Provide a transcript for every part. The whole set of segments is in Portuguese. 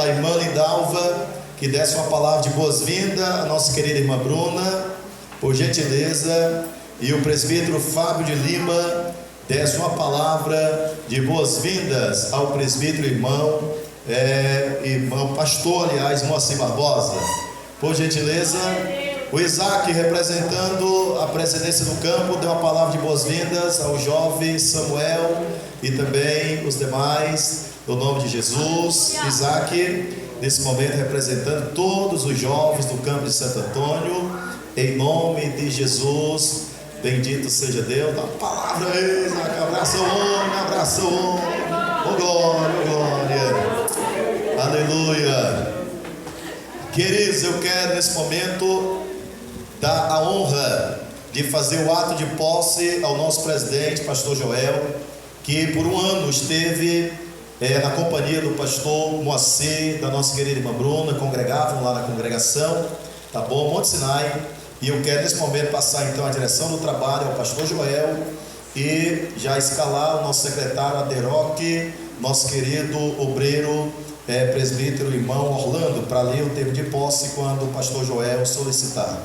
a irmã Lindalva, que desse uma palavra de boas-vindas à nossa querida irmã Bruna, por gentileza, e o presbítero Fábio de Lima desse uma palavra de boas-vindas ao presbítero irmão pastor, aliás, Moacir Barbosa, por gentileza. O Isaac, representando a presidência do campo, deu uma palavra de boas-vindas ao jovem Samuel e também os demais, no nome de Jesus. Isaac, nesse momento, representando todos os jovens do campo de Santo Antônio, em nome de Jesus, bendito seja Deus. Dá uma palavra aí, Isaac. Abraça o homem, abraça o homem. Oh, glória, glória. Aleluia. Queridos, eu quero nesse momento dar a honra de fazer o ato de posse ao nosso presidente, pastor Joel, que por um ano esteve na companhia do pastor Moacir, da nossa querida irmã Bruna, congregavam lá na congregação, tá bom? Monte Sinai. E eu quero nesse momento passar então a direção do trabalho ao pastor Joel e já escalar o nosso secretário Aderoc, nosso querido obreiro, presbítero irmão Orlando, para ler o termo de posse quando o pastor Joel solicitar.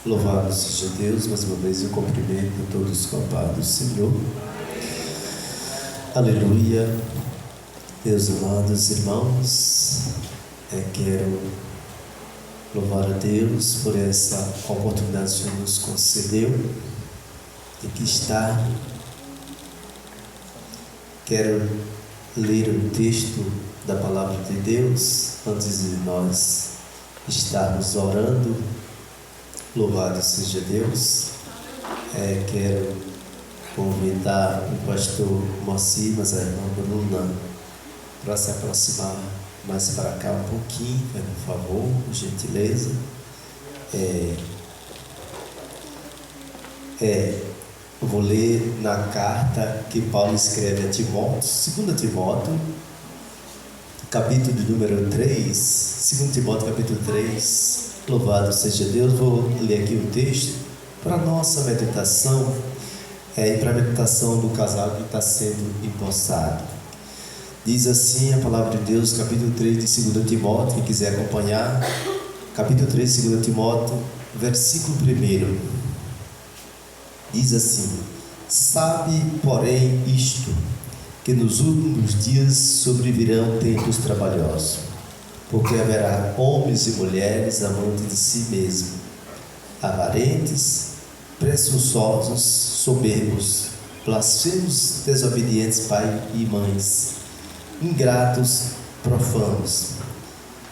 Louvado seja Deus, mais uma vez eu cumprimento todos os amados Senhor. Aleluia. Meus amados irmãos, quero louvar a Deus por essa oportunidade que o Senhor nos concedeu de que está. Quero ler o texto da palavra de Deus antes de nós estarmos orando. Louvado seja Deus. Quero convidar o pastor Moacir, mas a irmã Bruna, para se aproximar mais para cá um pouquinho, por favor, por gentileza. Vou ler na carta que Paulo escreve a Timóteo, 2 Timóteo, capítulo de número 3, 2 Timóteo capítulo 3, louvado seja Deus. Vou ler aqui o texto para a nossa meditação, e para a meditação do casal que está sendo empossado. Diz assim a palavra de Deus, capítulo 3 de 2 Timóteo, quem quiser acompanhar, capítulo 3 de 2 Timóteo, versículo 1, diz assim: sabe, porém, isto, que nos últimos dias sobrevirão tempos trabalhosos, porque haverá homens e mulheres amantes de si mesmos, avarentos, presunçosos, soberbos, blasfemos, desobedientes pai e mães, ingratos, profanos,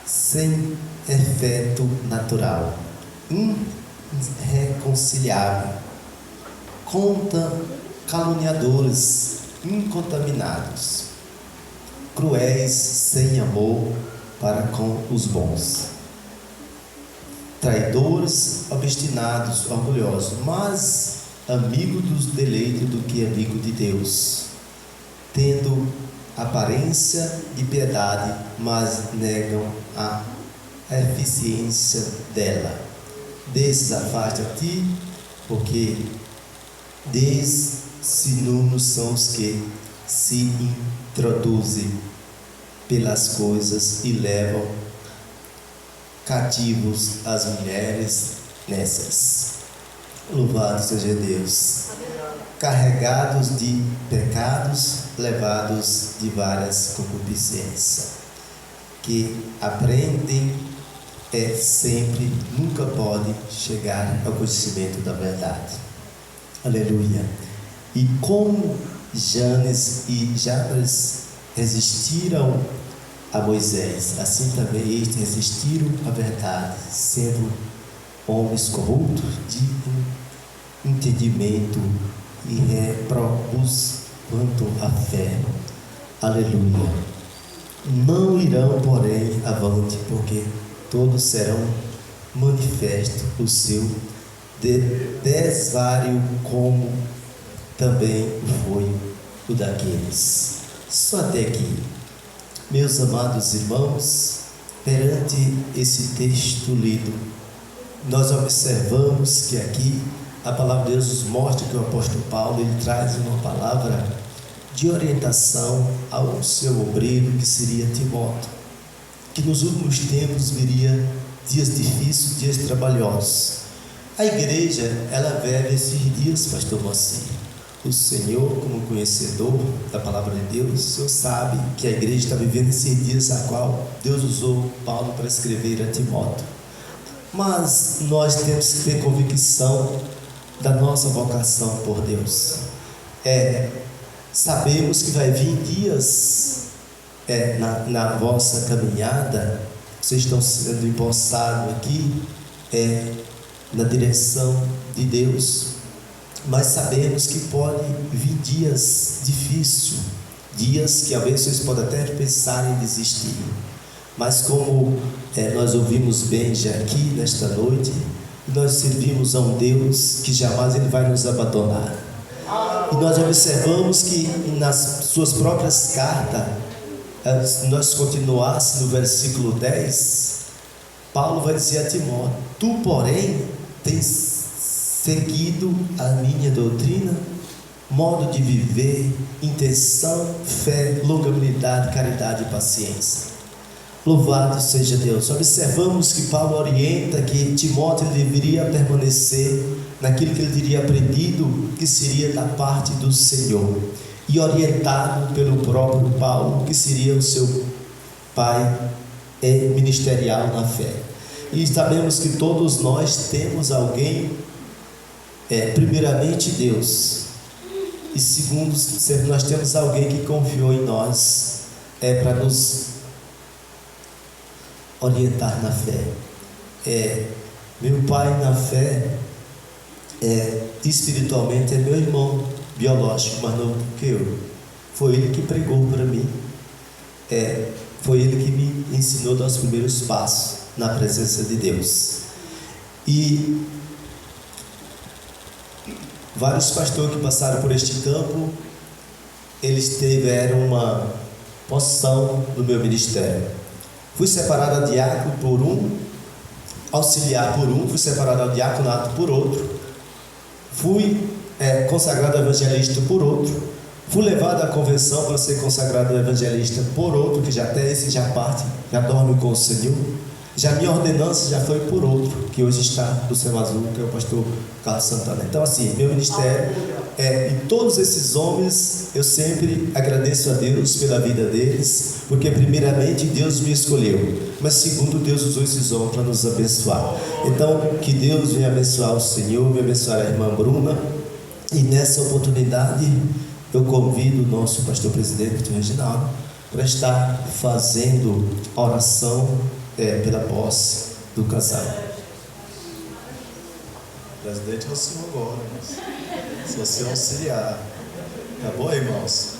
sem afeto natural, irreconciliável, caluniadores, incontaminados, cruéis, sem amor para com os bons, traidores, obstinados, orgulhosos, mas amigo dos deleitos do que amigo de Deus, tendo aparência de piedade, mas negam a eficiência dela. Desses afasta-te, porque desinúmeros são os que se introduzem pelas coisas e levam cativos as mulheres nécias. Louvado seja Deus. Carregados de pecados, levados de várias concupiscências, que aprendem sempre, nunca podem chegar ao conhecimento da verdade. Aleluia. E como Janes e Jabes resistiram a Moisés, assim também estes resistiram à verdade, sendo homens corruptos de entendimento e reprobos quanto à fé. Aleluia. Não irão, porém, avante, porque todos serão manifesto o seu desvario, como também foi o daqueles. Só até aqui. Meus amados irmãos, perante esse texto lido, nós observamos que aqui a palavra de Deus nos mostra que o apóstolo Paulo ele traz uma palavra de orientação ao seu obreiro, que seria Timóteo, que nos últimos tempos viria dias difíceis, dias trabalhosos. A igreja, ela vive esses dias, pastor Moacir. O Senhor, como conhecedor da palavra de Deus, o Senhor sabe que a igreja está vivendo esses dias a qual Deus usou Paulo para escrever a Timóteo. Mas nós temos que ter convicção da nossa vocação por Deus. Sabemos que vai vir dias na vossa caminhada, vocês estão sendo empossados aqui na direção de Deus, mas sabemos que pode vir dias difíceis, dias que às vezes vocês podem até pensar em desistir, mas como nós ouvimos bem já aqui nesta noite, nós servimos a um Deus que jamais Ele vai nos abandonar. E nós observamos que nas suas próprias cartas, se nós continuássemos no versículo 10, Paulo vai dizer a Timóteo: tu, porém, tens seguido a minha doutrina, modo de viver, intenção, fé, longanimidade, caridade e paciência. Louvado seja Deus. Observamos que Paulo orienta que Timóteo deveria permanecer naquilo que ele teria aprendido, que seria da parte do Senhor, e orientado pelo próprio Paulo, que seria o seu pai ministerial na fé. E sabemos que todos nós temos alguém, primeiramente Deus, e segundo, nós temos alguém que confiou em nós para nos orientar na fé. Meu pai na fé, espiritualmente, é meu irmão biológico, mais novo do que eu. Foi ele que pregou para mim, foi ele que me ensinou a dar os primeiros passos na presença de Deus. E vários pastores que passaram por este campo, eles tiveram uma porção no meu ministério. Fui separado a diácono por um, auxiliar por um, fui separado a diaconato por outro, fui consagrado a evangelista por outro, fui levado à convenção para ser consagrado a evangelista por outro, que já até esse já parte, já dorme com o Senhor. Já minha ordenança já foi por outro, que hoje está do Céu Azul, que é o pastor Carlos Santana. Então assim, meu ministério, e todos esses homens, eu sempre agradeço a Deus pela vida deles, porque primeiramente Deus me escolheu, mas segundo, Deus usou esses homens para nos abençoar. Então, que Deus venha abençoar o Senhor, venha abençoar a irmã Bruna, e nessa oportunidade, eu convido o nosso pastor presidente, Reginaldo, para estar fazendo a oração pela posse do casal. O presidente é o senhor agora, se você auxiliar. Tá bom, irmãos?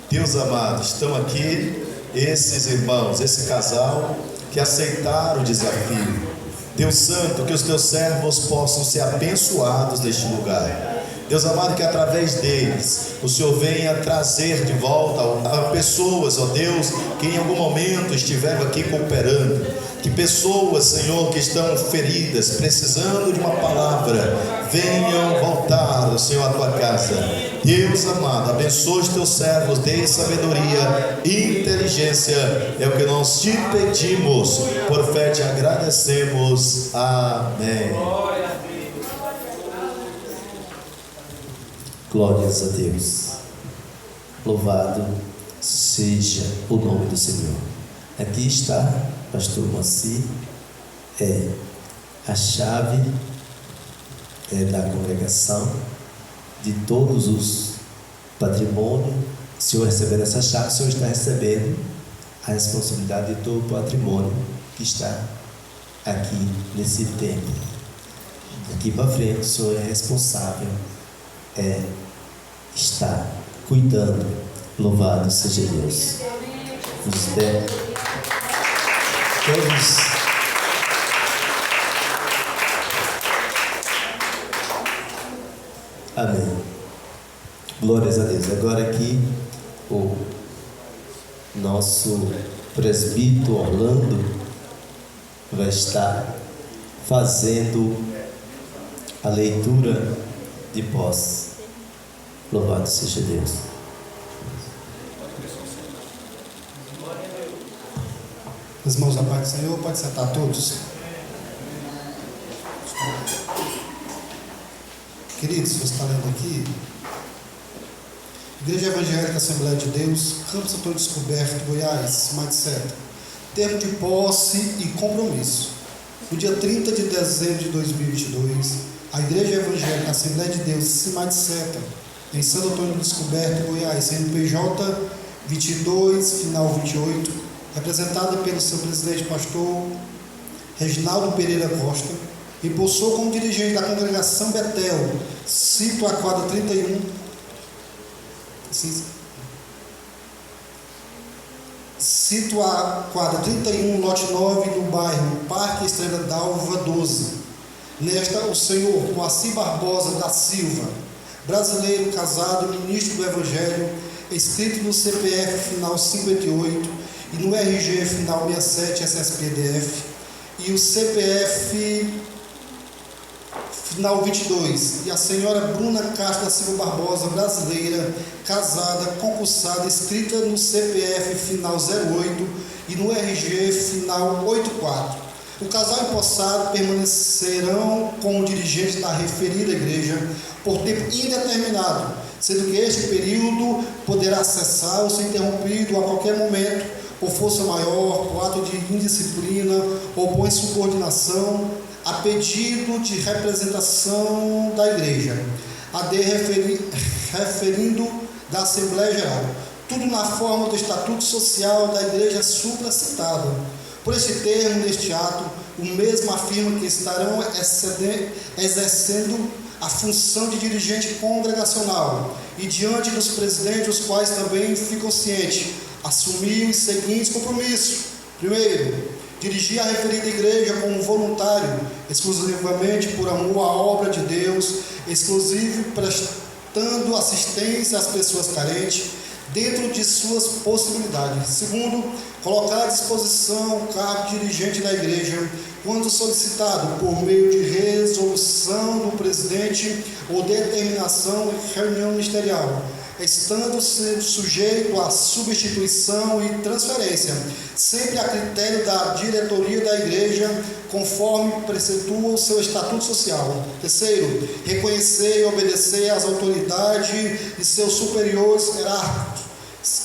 Deus amado, estão aqui esses irmãos, esse casal que aceitaram o desafio. Deus Santo, que os teus servos possam ser abençoados neste lugar. Deus amado, que através deles o Senhor venha trazer de volta a pessoas, ó Deus, que em algum momento estiveram aqui cooperando. Que pessoas, Senhor, que estão feridas, precisando de uma palavra, venham voltar, Senhor, à tua casa. Deus amado, abençoe os teus servos, dê sabedoria e inteligência. É o que nós te pedimos, por fé te agradecemos. Amém. Glórias a Deus. Louvado seja o nome do Senhor. Aqui está, pastor Moacir, a chave da congregação, de todos os patrimônios. O Senhor recebendo essa chave, o Senhor está recebendo a responsabilidade de todo o patrimônio que está aqui nesse templo. Daqui para frente, o Senhor é responsável, está cuidando. Louvado seja Deus. Todos amém. Glórias a Deus. Agora aqui o nosso presbítero Orlando vai estar fazendo a leitura de posse. Louvado seja Deus. Os irmãos da paz do Senhor, pode sentar todos. Queridos, você está lendo aqui, Igreja Evangélica Assembleia de Deus, Campos Antônio Descoberto, Goiás, Sete. Termo de posse e compromisso. No dia 30 de dezembro de 2022, a Igreja Evangélica Assembleia de Deus, Sete, em Santo Antônio Descoberto, Goiás, CNPJ 22, final 28, representada pelo seu presidente pastor Reginaldo Pereira Costa, impulsou como dirigente da congregação Betel, cito a quadra 31, lote 9, no bairro Parque Estrela d'Alva 12. Nesta, o senhor Moacir Barbosa da Silva, brasileiro, casado, ministro do Evangelho, inscrito no CPF final 58 e no RG final 67 SSPDF, e o CPF final 22, e a senhora Bruna Castro da Silva Barbosa, brasileira, casada, concursada, inscrita no CPF final 08 e no RG final 84. O casal empossado permanecerão como dirigentes da referida igreja por tempo indeterminado, sendo que este período poderá acessar ou ser interrompido a qualquer momento por força maior, por ato de indisciplina ou por insubordinação, a pedido de representação da igreja, referindo da Assembleia Geral, tudo na forma do Estatuto Social da Igreja supracitada. Por este termo, neste ato, o mesmo afirma que estarão exercendo a função de dirigente congregacional e diante dos presidentes, os quais também ficam cientes, assumir os seguintes compromissos. Primeiro, dirigir a referida igreja como voluntário, exclusivamente por amor à obra de Deus, exclusivo prestando assistência às pessoas carentes, dentro de suas possibilidades. Segundo, colocar à disposição o cargo de dirigente da igreja, quando solicitado por meio de resolução do presidente ou determinação em reunião ministerial, estando sendo sujeito à substituição e transferência, sempre a critério da diretoria da igreja, conforme preceitua o seu estatuto social. Terceiro, reconhecer e obedecer às autoridades e seus superiores hierárquicos.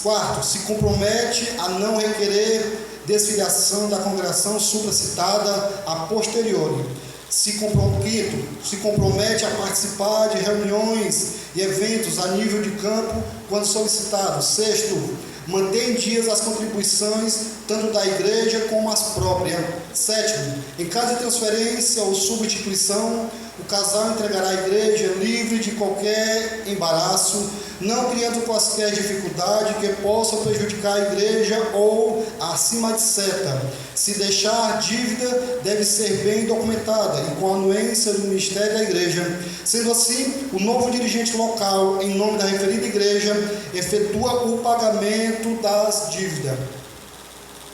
Quarto, se compromete a não requerer desfiliação da congregação supracitada a posteriori. Se compromete a participar de reuniões e eventos a nível de campo quando solicitado. Sexto, mantém em dias as contribuições tanto da igreja como as próprias. Sétimo, em caso de transferência ou substituição, o casal entregará a igreja livre de qualquer embaraço, não criando quaisquer dificuldade que possam prejudicar a igreja ou acima de seta. Se deixar dívida, deve ser bem documentada e com a anuência do ministério da igreja. Sendo assim, o novo dirigente local, em nome da referida igreja, efetua o pagamento das dívidas.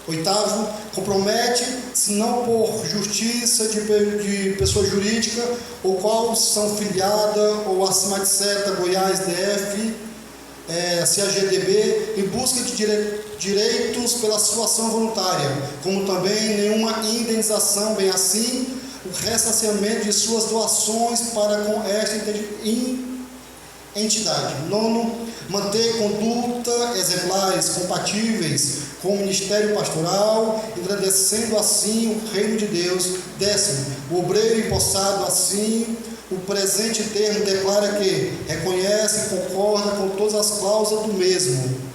Oitavo, compromete, se não por justiça de pessoa jurídica, ou qual são filiada ou acima de seta Goiás DF, CAGDB, em busca de direitos pela sua ação voluntária, como também nenhuma indenização, bem assim, o ressarcimento de suas doações para com esta entidade. Nono, manter conduta exemplares compatíveis com o ministério pastoral, engrandecendo assim o reino de Deus. Décimo, o obreiro empossado assim, o presente termo declara que reconhece e concorda com todas as cláusulas do mesmo.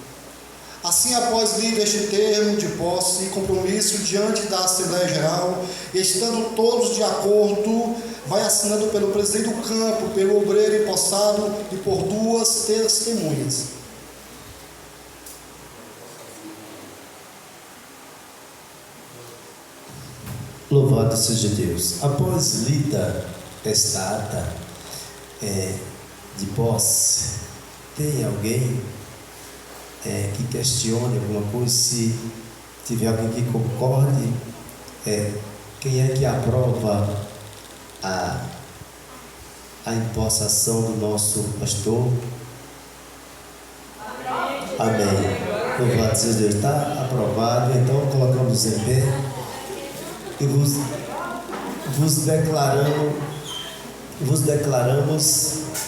Assim, após lido este termo de posse e compromisso diante da Assembleia Geral, estando todos de acordo, vai assinando pelo presidente do campo, pelo obreiro empossado e por duas testemunhas. Louvado seja Deus. Após lida esta ata de posse, tem alguém que questione alguma coisa? Se tiver alguém que concorde, quem é que aprova a empossação do nosso pastor? Amém. Louvado seja Deus. Está aprovado. Então colocamos em pé e vos declaramos,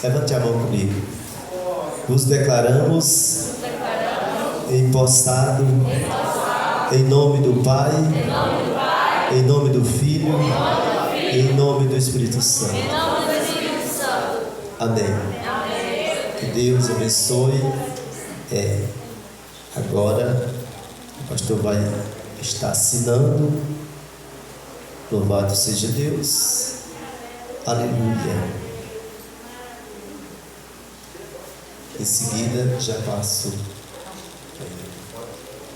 levante a mão comigo. Vos declaramos empossado em nome do Pai, em nome do Filho, em nome do Espírito Santo. Amém. Que Deus abençoe. Agora o pastor vai estar assinando. Louvado seja Deus. Aleluia. Em seguida já passo.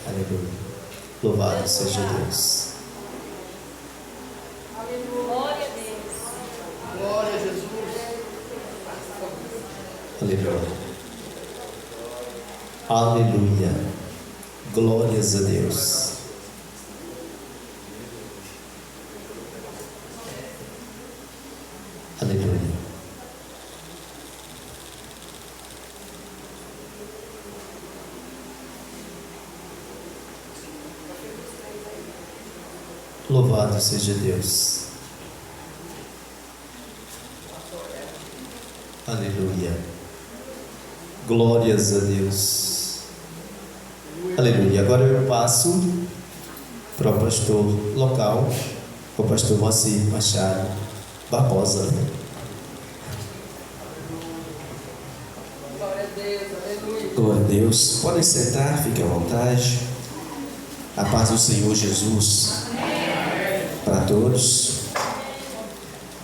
Aleluia. Louvado seja Deus. Glória a Deus. Glória a Jesus. Aleluia. Aleluia. Glórias a Deus. Aleluia. Louvado seja Deus. Aleluia. Glórias a Deus. Aleluia. Agora eu passo para o pastor local, o pastor Moacir Machado Barbosa. Glória a Deus, aleluia. Glória a Deus. Podem sentar, fiquem à vontade. A paz do Senhor Jesus para todos.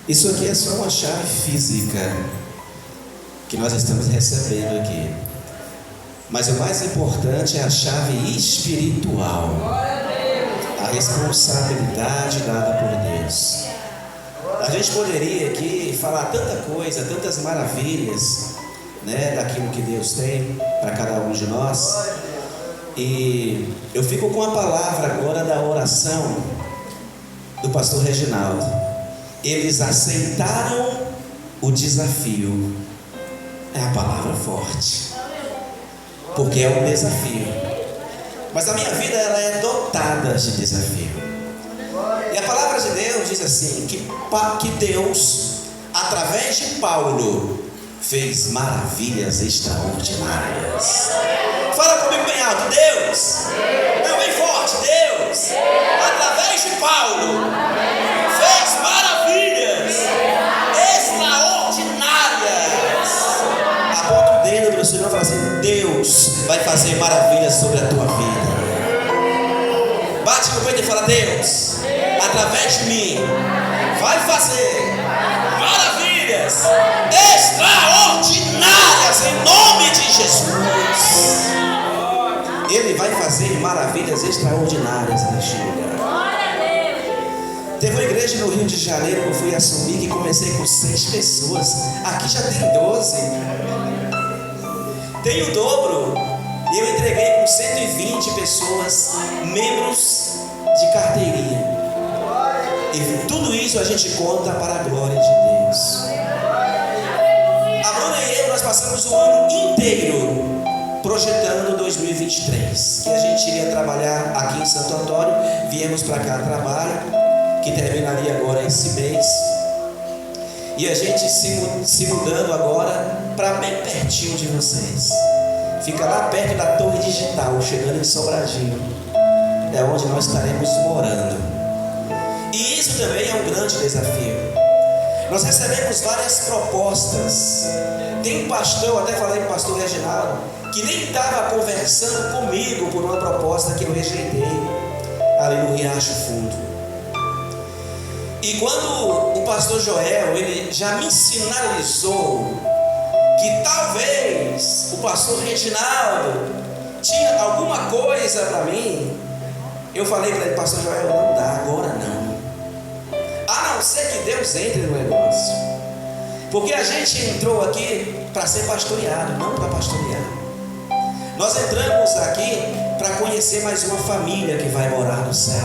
Isso aqui é só uma chave física que nós estamos recebendo aqui. Mas o mais importante é a chave espiritual. A responsabilidade dada por Deus. A gente poderia aqui falar tanta coisa, tantas maravilhas, né, daquilo que Deus tem para cada um de nós. E eu fico com a palavra agora da oração do pastor Reginaldo. Eles aceitaram o desafio. É a palavra forte, porque é um desafio. Mas a minha vida ela é dotada de desafio. E a palavra de Deus diz assim, que Deus, através de Paulo, fez maravilhas extraordinárias. Fala comigo bem alto, Deus. Não, bem forte, Deus. Através de Paulo, fez maravilhas extraordinárias. Aponta o dedo para o Senhor e fala assim: Deus vai fazer maravilhas sobre a tua vida. Bate no peito e fala: Deus, através de mim, vai fazer maravilhas extraordinárias em nome de Jesus. Ele vai fazer maravilhas extraordinárias neste lugar. Teve uma igreja no Rio de Janeiro que eu fui assumir, que comecei com 6 pessoas. Aqui já tem 12. Tem o dobro. E eu entreguei com 120 pessoas, membros de carteirinha. E tudo isso a gente conta para a glória de Deus. A Bruna e eu, nós passamos o ano inteiro projetando 2023, que a gente iria trabalhar aqui em Santo Antônio. Viemos para cá a trabalho, que terminaria agora esse mês. E a gente se mudando agora para bem pertinho de vocês. Fica lá perto da Torre Digital, chegando em Sobradinho. É onde nós estaremos morando. E isso também é um grande desafio. Nós recebemos várias propostas. Tem um pastor, eu até falei com o pastor Reginaldo, que nem estava conversando comigo por uma proposta que eu rejeitei ali no Riacho Fundo. E quando o pastor Joel, ele já me sinalizou que talvez o pastor Reginaldo tinha alguma coisa para mim, eu falei para ele: pastor Joel, não dá, agora não. A não ser que Deus entre no negócio. Porque a gente entrou aqui para ser pastoreado, não para pastorear. Nós entramos aqui para conhecer mais uma família que vai morar no céu.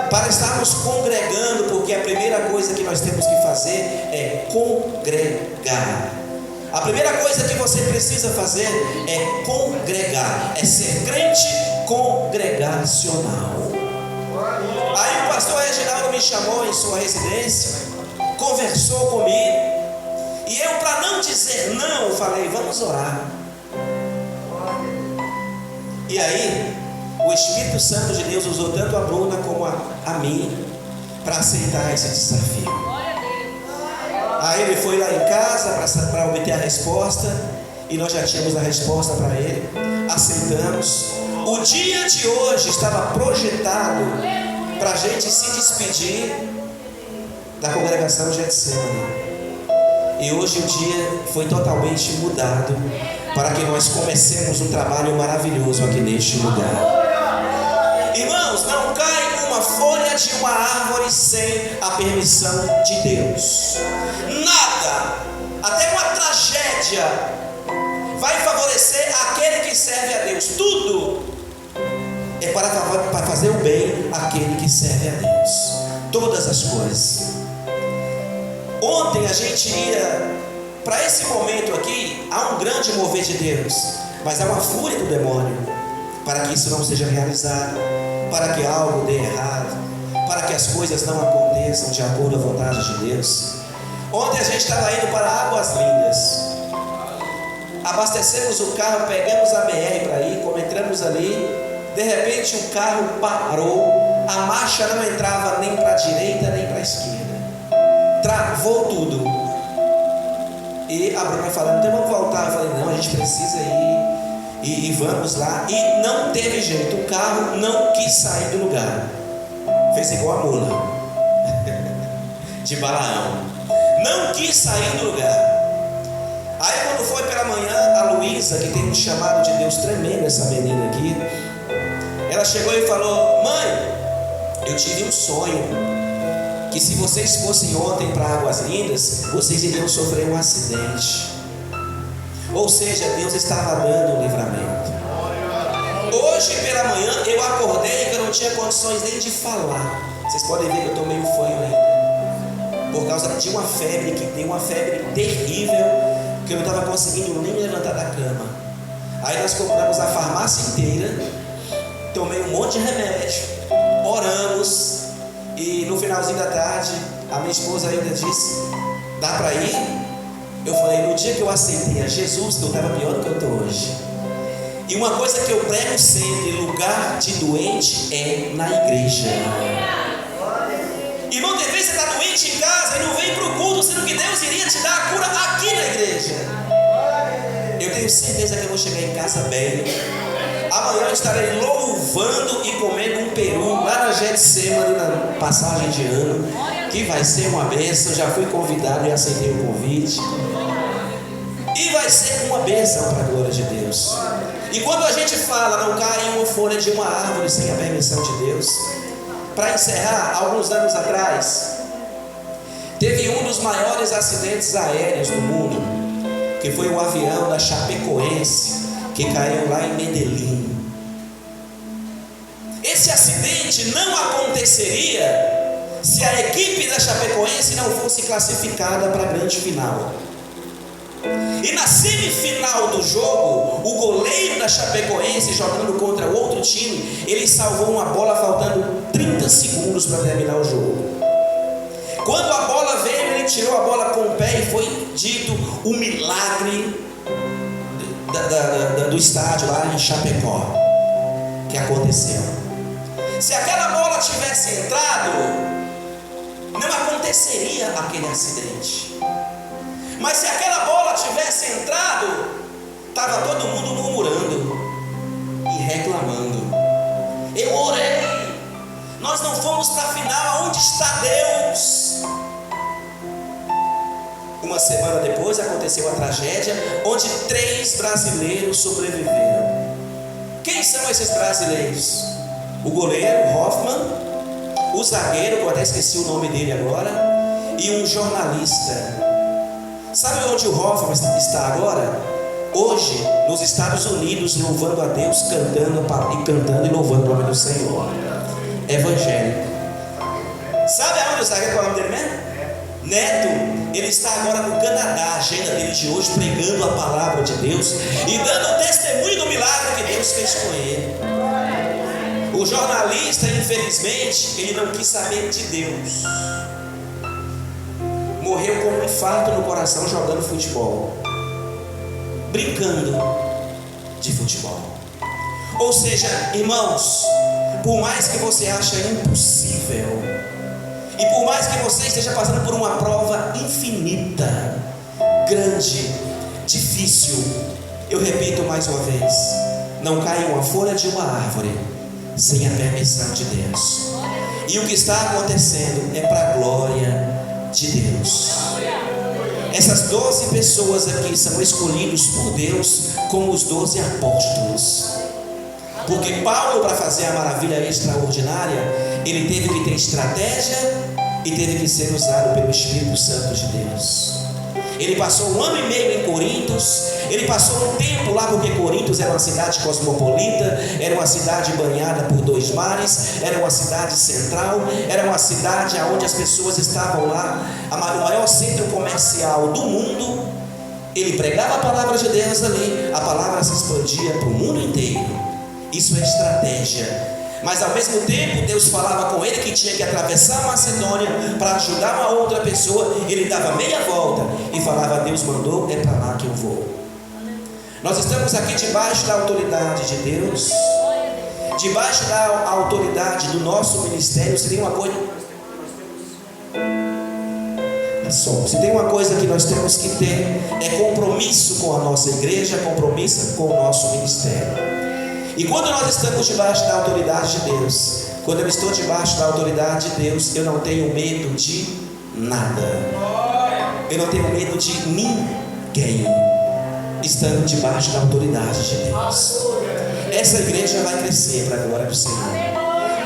Para estarmos congregando, porque a primeira coisa que nós temos que fazer é congregar. A primeira coisa que você precisa fazer é congregar, é ser crente congregacional. Aí o pastor Reginaldo me chamou em sua residência, conversou comigo, e eu, para não dizer não, falei: vamos orar. E aí o Espírito Santo de Deus usou tanto a Bruna como a mim para aceitar esse desafio. Glória a Deus. Aí ele foi lá em casa para obter a resposta, e nós já tínhamos a resposta para ele, aceitamos. O dia de hoje estava projetado para a gente se despedir da congregação Getsemane, e hoje o dia foi totalmente mudado para que nós comecemos um trabalho maravilhoso aqui neste lugar. Irmãos, não cai uma folha de uma árvore sem a permissão de Deus. Nada, até uma tragédia, vai favorecer aquele que serve a Deus. Tudo é para fazer o bem àquele que serve a Deus. Todas as coisas. Ontem a gente ia para esse momento aqui. Há um grande mover de Deus, mas há uma fúria do demônio para que isso não seja realizado, para que algo dê errado, para que as coisas não aconteçam de acordo com a vontade de Deus. Ontem a gente estava indo para Águas Lindas, abastecemos o carro, pegamos a BR para ir, como entramos ali, de repente o carro parou, a marcha não entrava nem para a direita nem para a esquerda, travou tudo. E a Bruna falando: então vamos voltar. Eu falei: não, a gente precisa ir. E vamos lá. E não teve jeito, o carro não quis sair do lugar, fez igual a mula de Balaão, não quis sair do lugar. Aí quando foi pela manhã, a Luísa, que tem um chamado de Deus tremendo, essa menina aqui, ela chegou e falou: mãe, eu tive um sonho que se vocês fossem ontem para Águas Lindas, vocês iriam sofrer um acidente. Ou seja, Deus estava dando um livramento. Hoje pela manhã eu acordei que eu não tinha condições nem de falar. Vocês podem ver que eu estou meio fanho ainda, por causa de uma febre, que tem uma febre terrível, que eu não estava conseguindo nem levantar da cama. Aí nós compramos a farmácia inteira, tomei um monte de remédio, oramos. E no finalzinho da tarde, a minha esposa ainda disse: dá para ir? Eu falei: no dia que eu aceitei a Jesus, que eu estava pior do que eu estou hoje. E uma coisa que eu prego sempre: lugar de doente é na igreja. Irmão, de vez você está doente em casa e não vem para o culto, sendo que Deus iria te dar a cura aqui na igreja. Eu tenho certeza que eu vou chegar em casa bem. Amanhã eu estarei louvando e comendo um peru lá na Getsemane, na passagem de ano, que vai ser uma bênção. Já fui convidado e aceitei o convite, e vai ser uma bênção para a glória de Deus. E quando a gente fala não cai uma folha de uma árvore sem a permissão de Deus, para encerrar, alguns anos atrás teve um dos maiores acidentes aéreos do mundo, que foi o avião da Chapecoense, que caiu lá em Medellín. Esse acidente não aconteceria se a equipe da Chapecoense não fosse classificada para a grande final. E na semifinal do jogo, o goleiro da Chapecoense, jogando contra outro time, ele salvou uma bola faltando 30 segundos para terminar o jogo. Quando a bola veio, ele tirou a bola com o pé e foi dito o milagre do estádio lá em Chapecó, que aconteceu. Se aquela bola tivesse entrado, não aconteceria aquele acidente. Mas se aquela bola tivesse entrado, estava todo mundo murmurando e reclamando. Eu orei, nós não fomos para a final, onde está Deus? Uma semana depois aconteceu a tragédia, onde 3 brasileiros sobreviveram. Quem são esses brasileiros? O goleiro Hoffman, o zagueiro, que eu até esqueci o nome dele agora, e um jornalista. Sabe onde o Hoffman está agora? Hoje, nos Estados Unidos, louvando a Deus, cantando e louvando o nome do Senhor. Evangélico. Sabe aonde o zagueiro, qual é o nome dele mesmo? Neto, ele está agora no Canadá, a agenda dele de hoje, pregando a palavra de Deus e dando testemunho do milagre que Deus fez com ele. O jornalista, infelizmente, ele não quis saber de Deus. Morreu com um infarto no coração jogando futebol, brincando de futebol. Ou seja, irmãos, por mais que você ache impossível, e por mais que você esteja passando por uma prova infinita, grande, difícil, eu repito mais uma vez: não cai uma folha de uma árvore sem a permissão de Deus. E o que está acontecendo é para a glória de Deus. Essas 12 pessoas aqui são escolhidos por Deus como os 12 apóstolos. Porque Paulo, para fazer a maravilha extraordinária, ele teve que ter estratégia e teve que ser usado pelo Espírito Santo de Deus. Ele passou 1 ano e meio em Corintos. Ele passou um tempo lá, porque Corintos era uma cidade cosmopolita, era uma cidade banhada por 2 mares, era uma cidade central, era uma cidade onde as pessoas estavam lá, o maior centro comercial do mundo. Ele pregava a palavra de Deus ali, a palavra se expandia para o mundo inteiro. Isso é estratégia. Mas ao mesmo tempo Deus falava com ele que tinha que atravessar a Macedônia para ajudar uma outra pessoa. Ele dava meia volta e falava: Deus mandou, é para lá que eu vou. Nós estamos aqui debaixo da autoridade de Deus, debaixo da autoridade do nosso ministério. Se tem uma coisa que nós temos que ter, é compromisso com a nossa igreja, compromisso com o nosso ministério. E quando nós estamos debaixo da autoridade de Deus, quando eu estou debaixo da autoridade de Deus, eu não tenho medo de nada. Eu não tenho medo de ninguém, estando debaixo da autoridade de Deus. Essa igreja vai crescer para a glória do Senhor,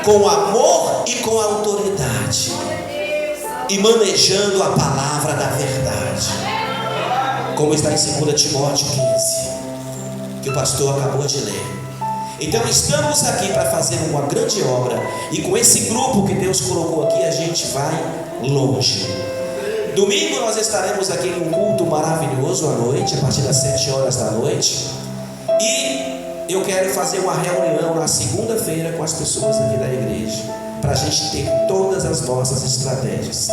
com amor e com autoridade, e manejando a palavra da verdade, como está em 2 Timóteo 15, que o pastor acabou de ler. Então estamos aqui para fazer uma grande obra, e com esse grupo que Deus colocou aqui, a gente vai longe. Domingo nós estaremos aqui em um culto maravilhoso à noite, a partir das 7 horas da noite. E eu quero fazer uma reunião na segunda-feira com as pessoas aqui da igreja, para a gente ter todas as nossas estratégias.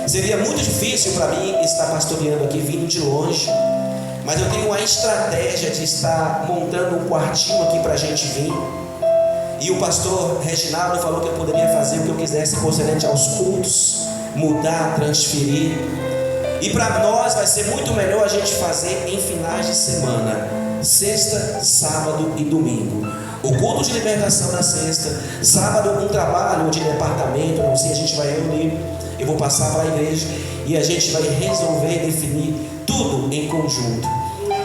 Seria muito difícil para mim estar pastoreando aqui vindo de longe, mas eu tenho uma estratégia de estar montando um quartinho aqui para a gente vir. E o pastor Reginaldo falou que eu poderia fazer o que eu quisesse concernente aos cultos, mudar, transferir. E para nós vai ser muito melhor a gente fazer em finais de semana, sexta, sábado e domingo. O culto de libertação na sexta, sábado um trabalho de departamento, não sei, a gente vai reunir, eu vou passar para a igreja e a gente vai resolver, definir tudo em conjunto.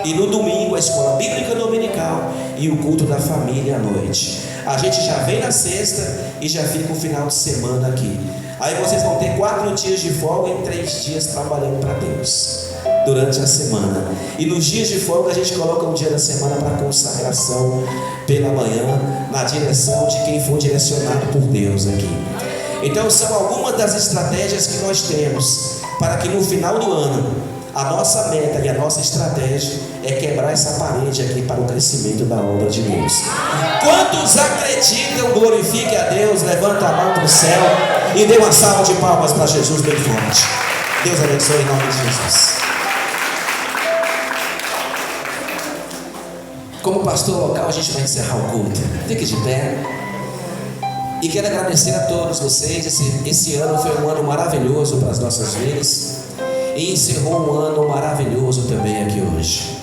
E no domingo a escola bíblica dominical e o culto da família à noite. A gente já vem na sexta e já fica o final de semana aqui. Aí vocês vão ter 4 dias de folga e 3 dias trabalhando para Deus durante a semana. E nos dias de folga a gente coloca um dia da semana para consagração pela manhã, na direção de quem for direcionado por Deus aqui. Então são algumas das estratégias que nós temos para que no final do ano a nossa meta e a nossa estratégia é quebrar essa parede aqui para o crescimento da obra de Deus. Quantos acreditam? Glorifique a Deus, levanta a mão para o céu e dê uma salva de palmas para Jesus bem forte. Deus abençoe em nome de Jesus. Como pastor local, a gente vai encerrar o culto. Fique de pé. E quero agradecer a todos vocês. Esse ano foi um ano maravilhoso para as nossas vidas. E encerrou um ano maravilhoso também aqui hoje.